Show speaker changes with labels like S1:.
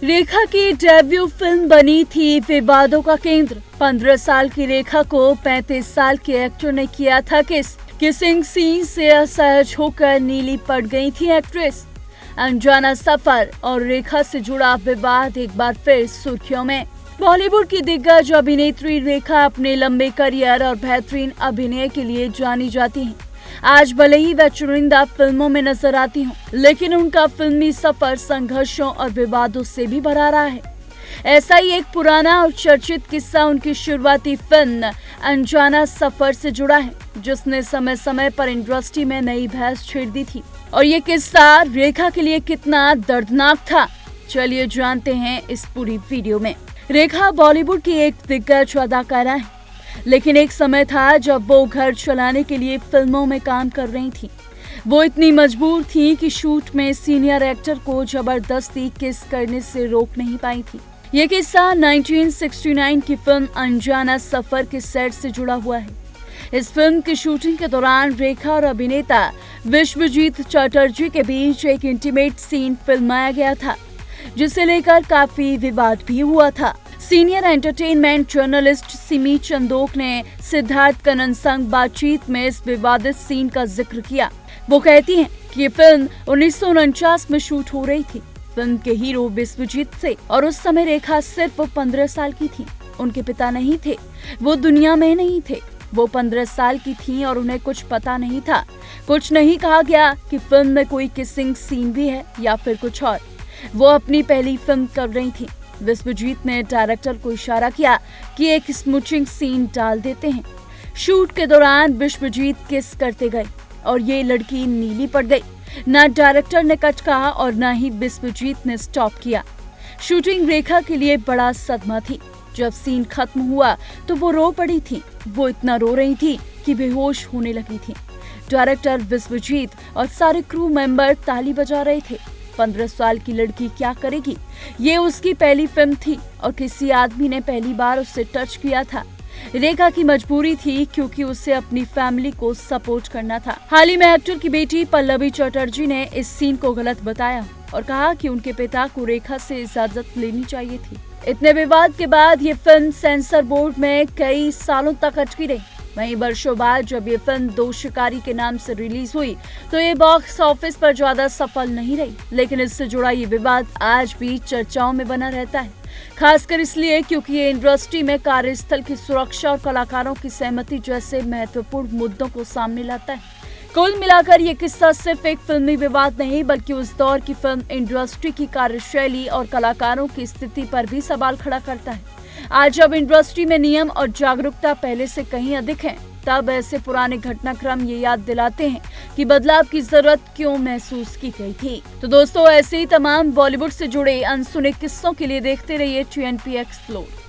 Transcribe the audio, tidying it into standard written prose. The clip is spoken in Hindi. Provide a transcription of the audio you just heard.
S1: रेखा की डेब्यू फिल्म बनी थी विवादों का केंद्र। 15 साल की रेखा को 35 साल के एक्टर ने किया था किसिंग सीन से असहज होकर नीली पड़ गई थी एक्ट्रेस। अनजाना सफर और रेखा से जुड़ा विवाद एक बार फिर सुर्खियों में। बॉलीवुड की दिग्गज अभिनेत्री रेखा अपने लंबे करियर और बेहतरीन अभिनय के लिए जानी जाती हैं। आज भले ही वह चुनिंदा फिल्मों में नजर आती हों, लेकिन उनका फिल्मी सफर संघर्षों और विवादों से भी भरा रहा है। ऐसा ही एक पुराना और चर्चित किस्सा उनकी शुरुआती फिल्म अनजाना सफर से जुड़ा है, जिसने समय समय पर इंडस्ट्री में नई बहस छेड़ दी थी। और ये किस्सा रेखा के लिए कितना दर्दनाक था, चलिए जानते हैं इस पूरी वीडियो में। रेखा बॉलीवुड की एक दिग्गज अदाकारा है, लेकिन एक समय था जब वो घर चलाने के लिए फिल्मों में काम कर रही थी। वो इतनी मजबूर थी कि शूट में सीनियर एक्टर को जबरदस्ती किस करने से रोक नहीं पाई थी। ये किस्सा 1969 की फिल्म अनजाना सफर के सेट से जुड़ा हुआ है। इस फिल्म की शूटिंग के दौरान रेखा और अभिनेता विश्वजीत चटर्जी के बीच एक इंटीमेट सीन फिल्माया गया था, जिसे लेकर काफी विवाद भी हुआ था। Senior entertainment journalist Simi Chandok ने सिद्धार्थ कनन संग बातचीत में इस विवादित सीन का जिक्र किया। वो कहती हैं कि ये फिल्म 1949 में शूट हो रही थी। फिल्म के हीरो विश्वजीत थे और उस समय रेखा सिर्फ 15 साल की थी। उनके पिता नहीं थे, वो दुनिया में नहीं थे। वो 15 साल की थी और उन्हें कुछ पता नहीं था। कुछ नहीं कहा गया कि फिल्म में कोई किसिंग सीन भी है या फिर कुछ और। वो अपनी पहली फिल्म कर रही थी। विश्वजीत ने डायरेक्टर को इशारा किया कि एक स्मूचिंग सीन डाल देते हैं। शूट के दौरान विश्वजीत किस करते गए और ये लड़की नीली पड़ गई। ना डायरेक्टर ने कट कहा और ना ही विश्वजीत ने स्टॉप किया। शूटिंग रेखा के लिए बड़ा सदमा थी। जब सीन खत्म हुआ तो वो रो पड़ी थी। वो इतना रो रही थी कि बेहोश होने लगी थी। डायरेक्टर, विश्वजीत और सारे क्रू मेंबर ताली बजा रहे थे। 15 साल की लड़की क्या करेगी? ये उसकी पहली फिल्म थी और किसी आदमी ने पहली बार उससे टच किया था। रेखा की मजबूरी थी क्योंकि उसे अपनी फैमिली को सपोर्ट करना था। हाल ही में एक्टर की बेटी पल्लवी चटर्जी ने इस सीन को गलत बताया और कहा कि उनके पिता को रेखा से इजाजत लेनी चाहिए थी। इतने विवाद के बाद ये फिल्म सेंसर बोर्ड में कई सालों तक अटकी रही। वहीं वर्षों बाद जब ये फिल्म दो शिकारी के नाम से रिलीज हुई तो ये बॉक्स ऑफिस पर ज्यादा सफल नहीं रही, लेकिन इससे जुड़ा ये विवाद आज भी चर्चाओं में बना रहता है। खासकर इसलिए क्योंकि ये इंडस्ट्री में कार्यस्थल की सुरक्षा और कलाकारों की सहमति जैसे महत्वपूर्ण मुद्दों को सामने लाता है। कुल मिलाकर ये किस्सा सिर्फ एक फिल्मी विवाद नहीं, बल्कि उस दौर की फिल्म इंडस्ट्री की कार्यशैली और कलाकारों की स्थिति पर भी सवाल खड़ा करता है। आज जब इंडस्ट्री में नियम और जागरूकता पहले से कहीं अधिक है, तब ऐसे पुराने घटनाक्रम ये याद दिलाते हैं कि बदलाव की जरूरत क्यों महसूस की गई थी। तो दोस्तों, ऐसे ही तमाम बॉलीवुड से जुड़े अनसुने किस्सों के लिए देखते रहिए TNP एक्सप्लोर।